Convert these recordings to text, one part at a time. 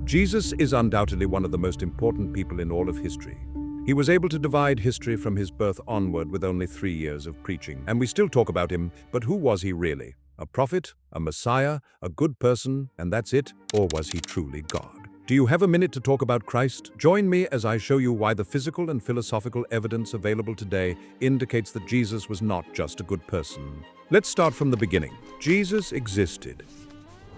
Jesus is undoubtedly one of the most important people in all of history. He was able to divide history from his birth onward with only 3 years of preaching. And we still talk about him, but who was he really? A prophet? A messiah? A good person? And that's it? Or was he truly God? Do you have a minute to talk about Christ? Join me as I show you why the physical and philosophical evidence available today indicates that Jesus was not just a good person. Let's start from the beginning. Jesus existed.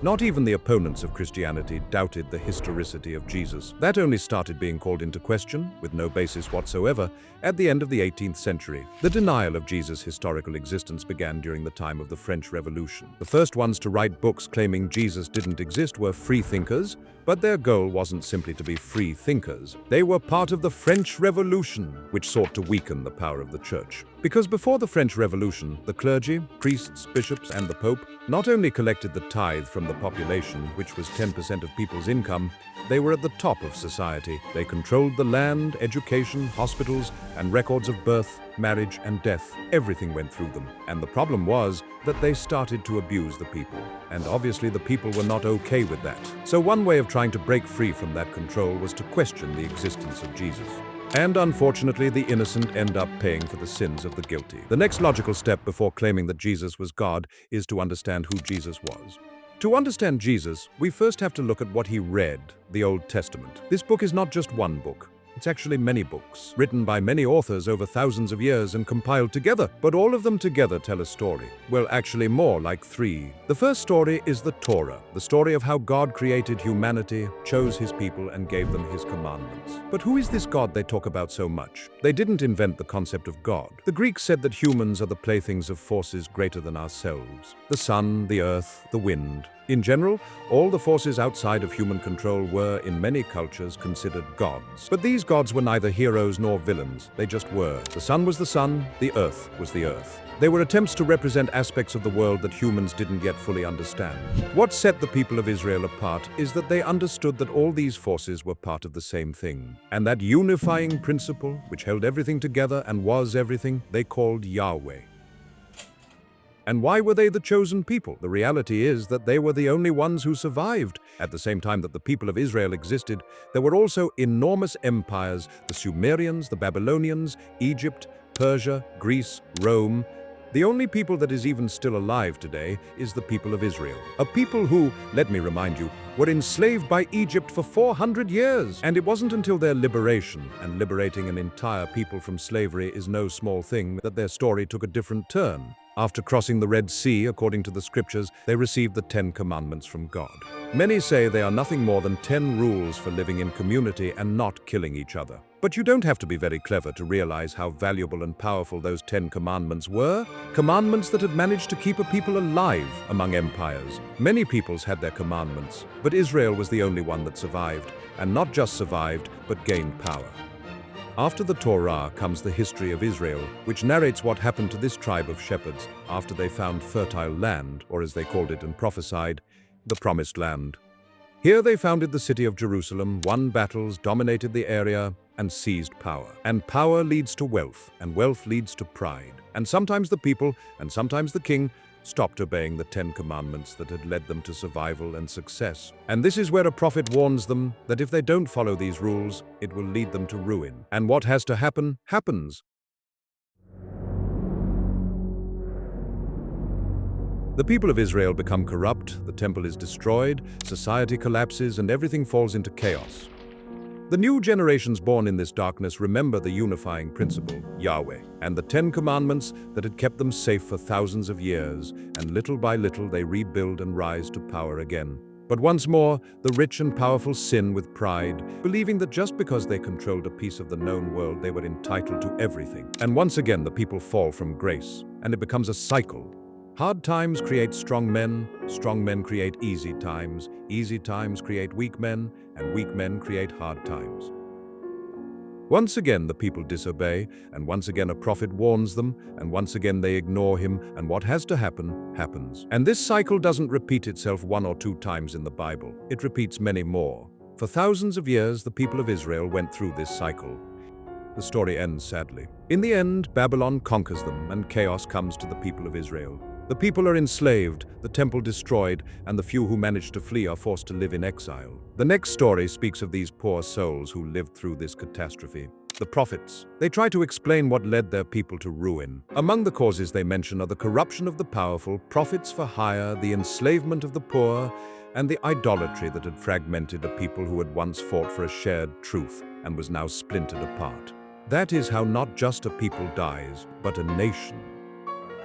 Not even the opponents of Christianity doubted the historicity of Jesus. That only started being called into question, with no basis whatsoever, at the end of the 18th century. The denial of Jesus' historical existence began during the time of the French Revolution. The first ones to write books claiming Jesus didn't exist were free thinkers, but their goal wasn't simply to be free thinkers. They were part of the French Revolution, which sought to weaken the power of the church. Because before the French Revolution, the clergy, priests, bishops, and the Pope not only collected the tithe from the population, which was 10% of people's income, they were at the top of society. They controlled the land, education, hospitals, and records of birth, marriage, and death. Everything went through them. And the problem was that they started to abuse the people. And obviously the people were not okay with that. So one way of trying to break free from that control was to question the existence of Jesus. And unfortunately, the innocent end up paying for the sins of the guilty. The next logical step before claiming that Jesus was God is to understand who Jesus was. To understand Jesus, we first have to look at what he read, the Old Testament. This book is not just one book. It's actually many books, written by many authors over thousands of years and compiled together, but all of them together tell a story. Well, actually more like 3. The first story is the Torah, the story of how God created humanity, chose his people, and gave them his commandments. But who is this God they talk about so much? They didn't invent the concept of God. The Greeks said that humans are the playthings of forces greater than ourselves. The sun, the earth, the wind. In general, all the forces outside of human control were, in many cultures, considered gods. But these gods were neither heroes nor villains. They just were. The sun was the sun, the earth was the earth. They were attempts to represent aspects of the world that humans didn't yet fully understand. What set the people of Israel apart is that they understood that all these forces were part of the same thing. And that unifying principle, which held everything together and was everything, they called Yahweh. And why were they the chosen people? The reality is that they were the only ones who survived. At the same time that the people of Israel existed, there were also enormous empires: the Sumerians, the Babylonians, Egypt, Persia, Greece, Rome. The only people that is even still alive today is the people of Israel. A people who, let me remind you, were enslaved by Egypt for 400 years. And it wasn't until their liberation, and liberating an entire people from slavery is no small thing, that their story took a different turn. After crossing the Red Sea, according to the scriptures, they received the 10 commandments from God. Many say they are nothing more than 10 rules for living in community and not killing each other. But you don't have to be very clever to realize how valuable and powerful those 10 commandments were. Commandments that had managed to keep a people alive among empires. Many peoples had their commandments, but Israel was the only one that survived, and not just survived, but gained power. After the Torah comes the history of Israel, which narrates what happened to this tribe of shepherds after they found fertile land, or as they called it and prophesied, the Promised Land. Here they founded the city of Jerusalem, won battles, dominated the area, and seized power. And power leads to wealth, and wealth leads to pride. And sometimes the people, and sometimes the king, stopped obeying the 10 commandments that had led them to survival and success. And this is where a prophet warns them that if they don't follow these rules, it will lead them to ruin. And what has to happen, happens. The people of Israel become corrupt, the temple is destroyed, society collapses, and everything falls into chaos. The new generations born in this darkness remember the unifying principle, Yahweh, and the 10 commandments that had kept them safe for thousands of years, and little by little they rebuild and rise to power again. But once more, the rich and powerful sin with pride, believing that just because they controlled a piece of the known world, they were entitled to everything. And once again, the people fall from grace, and it becomes a cycle. Hard times create strong men create easy times create weak men, and weak men create hard times. Once again the people disobey, and once again a prophet warns them, and once again they ignore him, and what has to happen, happens. And this cycle doesn't repeat itself 1 or 2 times in the Bible. It repeats many more. For thousands of years, the people of Israel went through this cycle. The story ends sadly. In the end, Babylon conquers them, and chaos comes to the people of Israel. The people are enslaved, the temple destroyed, and the few who manage to flee are forced to live in exile. The next story speaks of these poor souls who lived through this catastrophe. The prophets. They try to explain what led their people to ruin. Among the causes they mention are the corruption of the powerful, prophets for hire, the enslavement of the poor, and the idolatry that had fragmented a people who had once fought for a shared truth and was now splintered apart. That is how not just a people dies, but a nation.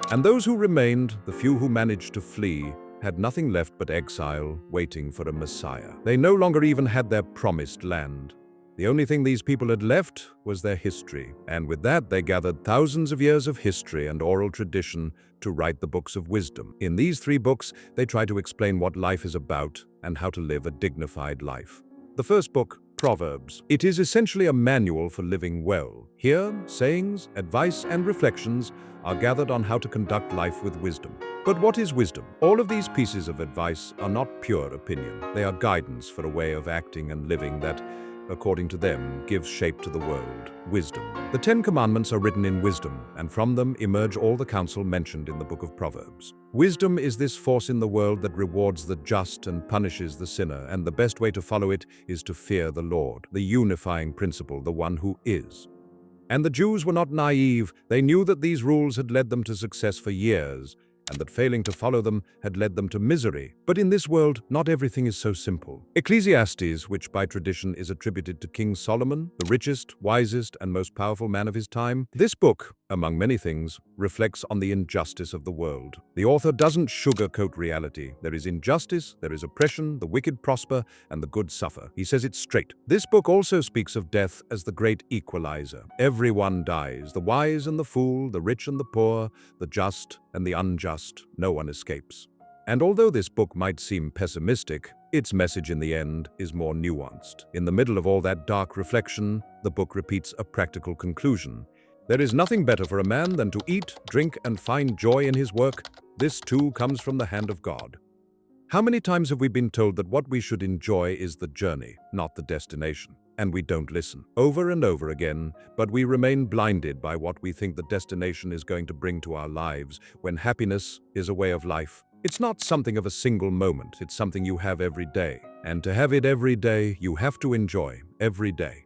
And those who remained, the few who managed to flee, had nothing left but exile, waiting for a Messiah. They no longer even had their promised land. The only thing these people had left was their history, and with that they gathered thousands of years of history and oral tradition to write the books of wisdom. In these 3 books, they try to explain what life is about and how to live a dignified life. The first book, Proverbs. It is essentially a manual for living well. Here, sayings, advice, and reflections are gathered on how to conduct life with wisdom. But what is wisdom? All of these pieces of advice are not pure opinion. They are guidance for a way of acting and living that, according to them, gives shape to the world. Wisdom. The 10 Commandments are written in wisdom, and from them emerge all the counsel mentioned in the book of Proverbs. Wisdom is this force in the world that rewards the just and punishes the sinner, and the best way to follow it is to fear the Lord, the unifying principle, the one who is. And the Jews were not naive. They knew that these rules had led them to success for years, and that failing to follow them had led them to misery. But in this world, not everything is so simple. Ecclesiastes, which by tradition is attributed to King Solomon, the richest, wisest, and most powerful man of his time, this book, among many things, reflects on the injustice of the world. The author doesn't sugarcoat reality. There is injustice, there is oppression, the wicked prosper, and the good suffer. He says it straight. This book also speaks of death as the great equalizer. Everyone dies, the wise and the fool, the rich and the poor, the just and the unjust. No one escapes. And although this book might seem pessimistic, its message in the end is more nuanced. In the middle of all that dark reflection, the book repeats a practical conclusion. There is nothing better for a man than to eat, drink, and find joy in his work. This too comes from the hand of God. How many times have we been told that what we should enjoy is the journey, not the destination? And we don't listen. Over and over again, but we remain blinded by what we think the destination is going to bring to our lives, when happiness is a way of life. It's not something of a single moment, it's something you have every day. And to have it every day, you have to enjoy every day.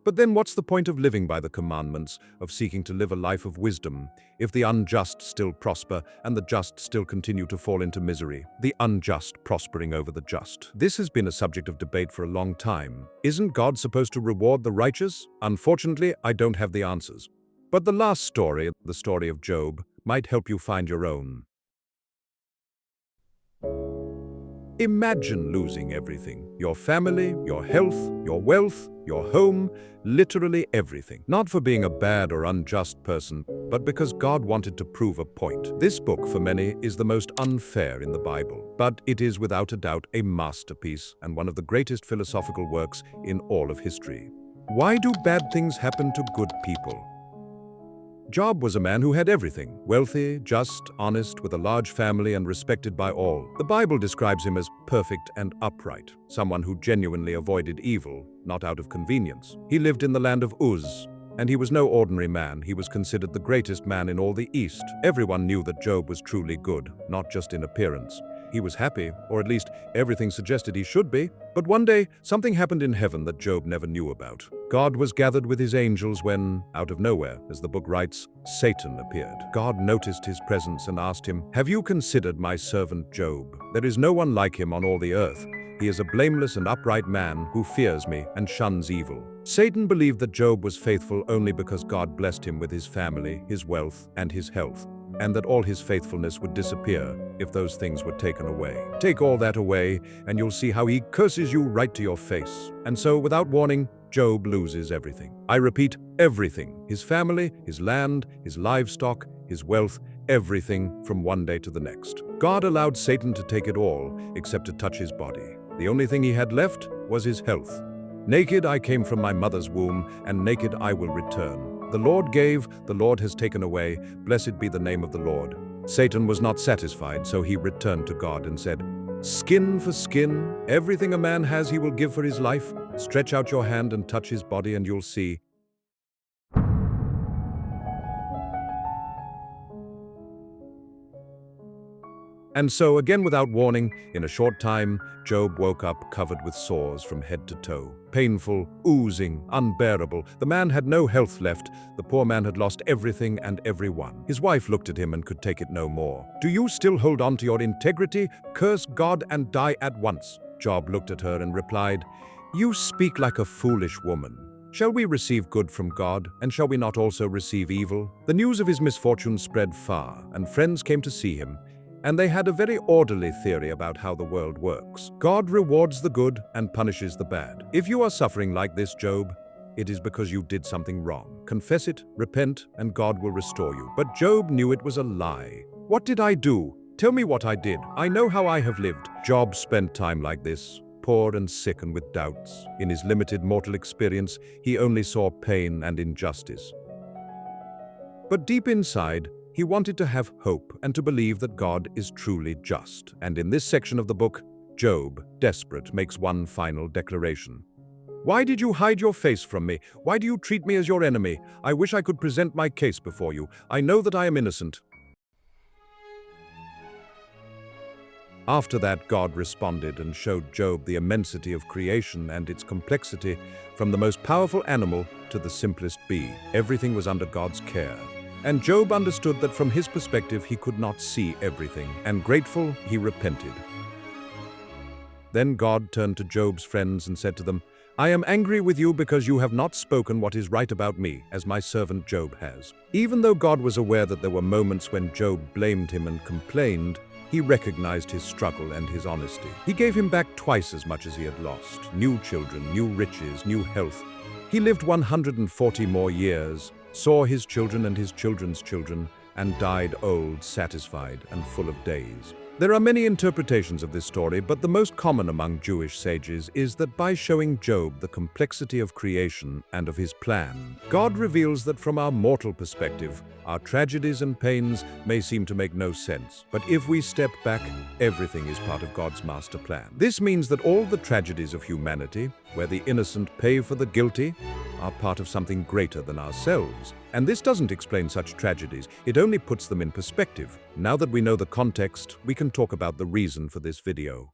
But then what's the point of living by the commandments, of seeking to live a life of wisdom, if the unjust still prosper and the just still continue to fall into misery, the unjust prospering over the just? This has been a subject of debate for a long time. Isn't God supposed to reward the righteous? Unfortunately, I don't have the answers. But the last story, the story of Job, might help you find your own. Imagine losing everything. Your family, your health, your wealth, your home, literally everything. Not for being a bad or unjust person, but because God wanted to prove a point. This book, for many, is the most unfair in the Bible, but it is without a doubt a masterpiece and one of the greatest philosophical works in all of history. Why do bad things happen to good people? Job was a man who had everything: wealthy, just, honest, with a large family and respected by all. The Bible describes him as perfect and upright, someone who genuinely avoided evil, not out of convenience. He lived in the land of Uz, and he was no ordinary man. He was considered the greatest man in all the East. Everyone knew that Job was truly good, not just in appearance. He was happy, or at least everything suggested he should be. But one day, something happened in heaven that Job never knew about. God was gathered with his angels when, out of nowhere, as the book writes, Satan appeared. God noticed his presence and asked him, "Have you considered my servant Job? There is no one like him on all the earth. He is a blameless and upright man who fears me and shuns evil." Satan believed that Job was faithful only because God blessed him with his family, his wealth, and his health, and that all his faithfulness would disappear if those things were taken away. Take all that away, and you'll see how he curses you right to your face. And so, without warning, Job loses everything. I repeat, everything. His family, his land, his livestock, his wealth, everything from one day to the next. God allowed Satan to take it all, except to touch his body. The only thing he had left was his health. "Naked I came from my mother's womb, and naked I will return. The Lord gave, the Lord has taken away. Blessed be the name of the Lord." Satan was not satisfied, so he returned to God and said, "Skin for skin, everything a man has he will give for his life. Stretch out your hand and touch his body, and you'll see." And so, again without warning, in a short time, Job woke up covered with sores from head to toe. Painful, oozing, unbearable. The man had no health left. The poor man had lost everything and everyone. His wife looked at him and could take it no more. "Do you still hold on to your integrity? Curse God and die at once." Job looked at her and replied, "You speak like a foolish woman. Shall we receive good from God, and shall we not also receive evil?" The news of his misfortune spread far, and friends came to see him, and they had a very orderly theory about how the world works. God rewards the good and punishes the bad. If you are suffering like this, Job, it is because you did something wrong. Confess it, repent, and God will restore you. But Job knew it was a lie. "What did I do? Tell me what I did. I know how I have lived." Job spent time like this, poor and sick and with doubts. In his limited mortal experience, he only saw pain and injustice. But deep inside, he wanted to have hope and to believe that God is truly just. And in this section of the book, Job, desperate, makes one final declaration. "Why did you hide your face from me? Why do you treat me as your enemy? I wish I could present my case before you. I know that I am innocent." After that, God responded and showed Job the immensity of creation and its complexity, from the most powerful animal to the simplest bee. Everything was under God's care. And Job understood that from his perspective he could not see everything, and grateful, he repented. Then God turned to Job's friends and said to them, "I am angry with you because you have not spoken what is right about me, as my servant Job has." Even though God was aware that there were moments when Job blamed him and complained, he recognized his struggle and his honesty. He gave him back twice as much as he had lost: new children, new riches, new health. He lived 140 more years, saw his children and his children's children, and died old, satisfied, and full of days. There are many interpretations of this story, but the most common among Jewish sages is that by showing Job the complexity of creation and of his plan, God reveals that from our mortal perspective, our tragedies and pains may seem to make no sense. But if we step back, everything is part of God's master plan. This means that all the tragedies of humanity, where the innocent pay for the guilty, are part of something greater than ourselves. And this doesn't explain such tragedies, it only puts them in perspective. Now that we know the context, we can talk about the reason for this video.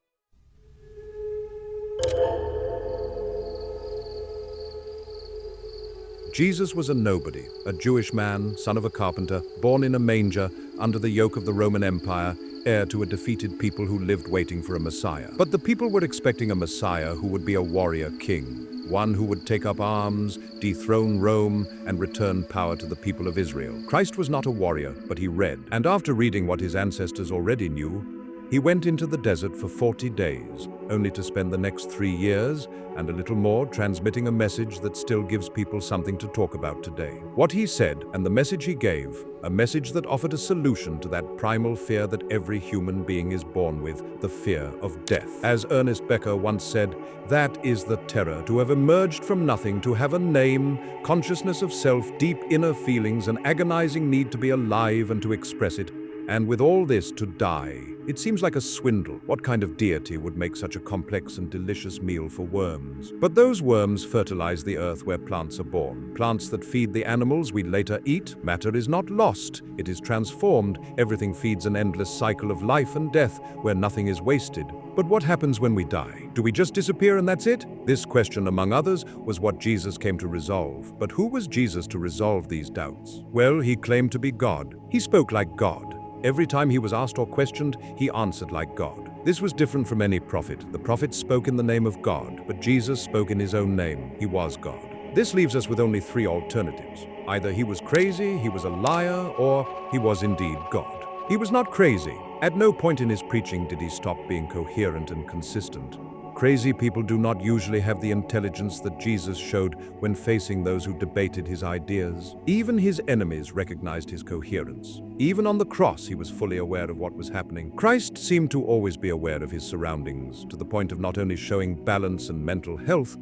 Jesus was a nobody, a Jewish man, son of a carpenter, born in a manger, under the yoke of the Roman Empire, heir to a defeated people who lived waiting for a Messiah. But the people were expecting a Messiah who would be a warrior king, one who would take up arms, dethrone Rome, and return power to the people of Israel. Christ was not a warrior, but he read. And after reading what his ancestors already knew, he went into the desert for 40 days, only to spend the next 3 years and a little more transmitting a message that still gives people something to talk about today. What he said and the message he gave, a message that offered a solution to that primal fear that every human being is born with, the fear of death. As Ernest Becker once said, that is the terror, to have emerged from nothing, to have a name, consciousness of self, deep inner feelings, an agonizing need to be alive and to express it. And with all this, to die. It seems like a swindle. What kind of deity would make such a complex and delicious meal for worms? But those worms fertilize the earth where plants are born. Plants that feed the animals we later eat. Matter is not lost, it is transformed. Everything feeds an endless cycle of life and death, where nothing is wasted. But what happens when we die? Do we just disappear and that's it? This question, among others, was what Jesus came to resolve. But who was Jesus to resolve these doubts? Well, he claimed to be God. He spoke like God. Every time he was asked or questioned, he answered like God. This was different from any prophet. The prophets spoke in the name of God, but Jesus spoke in his own name. He was God. This leaves us with only 3 alternatives. Either he was crazy, he was a liar, or he was indeed God. He was not crazy. At no point in his preaching did he stop being coherent and consistent. Crazy people do not usually have the intelligence that Jesus showed when facing those who debated his ideas. Even his enemies recognized his coherence. Even on the cross, he was fully aware of what was happening. Christ seemed to always be aware of his surroundings, to the point of not only showing balance and mental health,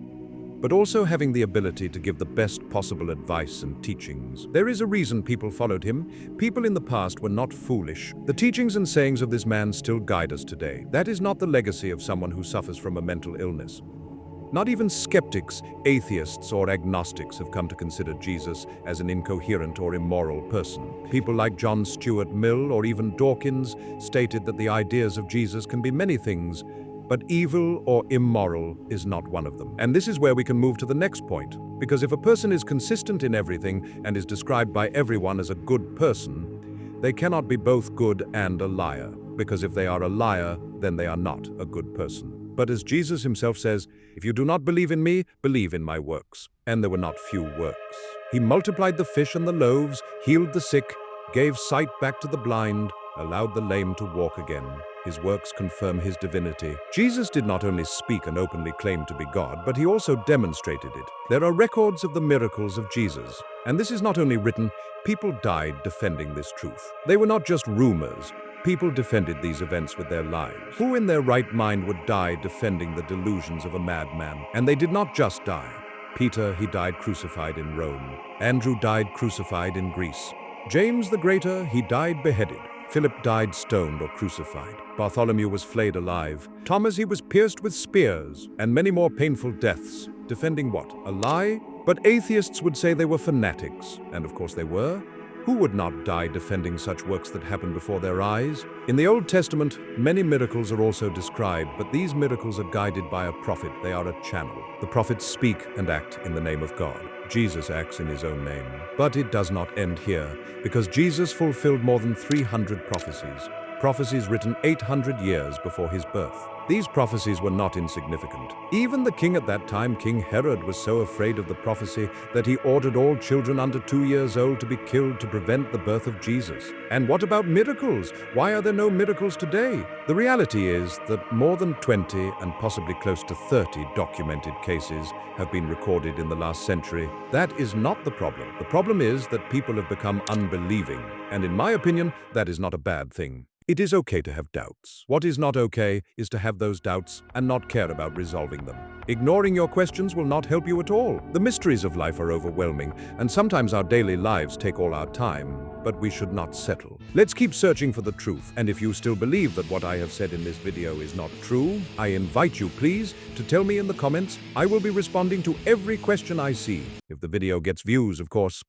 but also having the ability to give the best possible advice and teachings. There is a reason people followed him. People in the past were not foolish. The teachings and sayings of this man still guide us today. That is not the legacy of someone who suffers from a mental illness. Not even skeptics, atheists, or agnostics have come to consider Jesus as an incoherent or immoral person. People like John Stuart Mill or even Dawkins stated that the ideas of Jesus can be many things, but evil or immoral is not one of them. And this is where we can move to the next point, because if a person is consistent in everything and is described by everyone as a good person, they cannot be both good and a liar, because if they are a liar, then they are not a good person. But as Jesus himself says, if you do not believe in me, believe in my works. And there were not few works. He multiplied the fish and the loaves, healed the sick, gave sight back to the blind, allowed the lame to walk again. His works confirm his divinity. Jesus did not only speak and openly claim to be God, but he also demonstrated it. There are records of the miracles of Jesus. And this is not only written, people died defending this truth. They were not just rumors. People defended these events with their lives. Who in their right mind would die defending the delusions of a madman? And they did not just die. Peter, he died crucified in Rome. Andrew died crucified in Greece. James the Greater, he died beheaded. Philip died stoned or crucified. Bartholomew was flayed alive. Thomas, he was pierced with spears, and many more painful deaths. Defending what? A lie? But atheists would say they were fanatics, and of course they were. Who would not die defending such works that happened before their eyes? In the Old Testament, many miracles are also described, but these miracles are guided by a prophet. They are a channel. The prophets speak and act in the name of God. Jesus acts in his own name. But it does not end here, because Jesus fulfilled more than 300 prophecies written 800 years before his birth. These prophecies were not insignificant. Even the king at that time, King Herod, was so afraid of the prophecy that he ordered all children under 2 years old to be killed to prevent the birth of Jesus. And what about miracles? Why are there no miracles today? The reality is that more than 20 and possibly close to 30 documented cases have been recorded in the last century. That is not the problem. The problem is that people have become unbelieving. And in my opinion, that is not a bad thing. It is okay to have doubts. What is not okay is to have those doubts and not care about resolving them. Ignoring your questions will not help you at all. The mysteries of life are overwhelming, and sometimes our daily lives take all our time, but we should not settle. Let's keep searching for the truth, and if you still believe that what I have said in this video is not true, I invite you, please, to tell me in the comments. I will be responding to every question I see. If the video gets views, of course.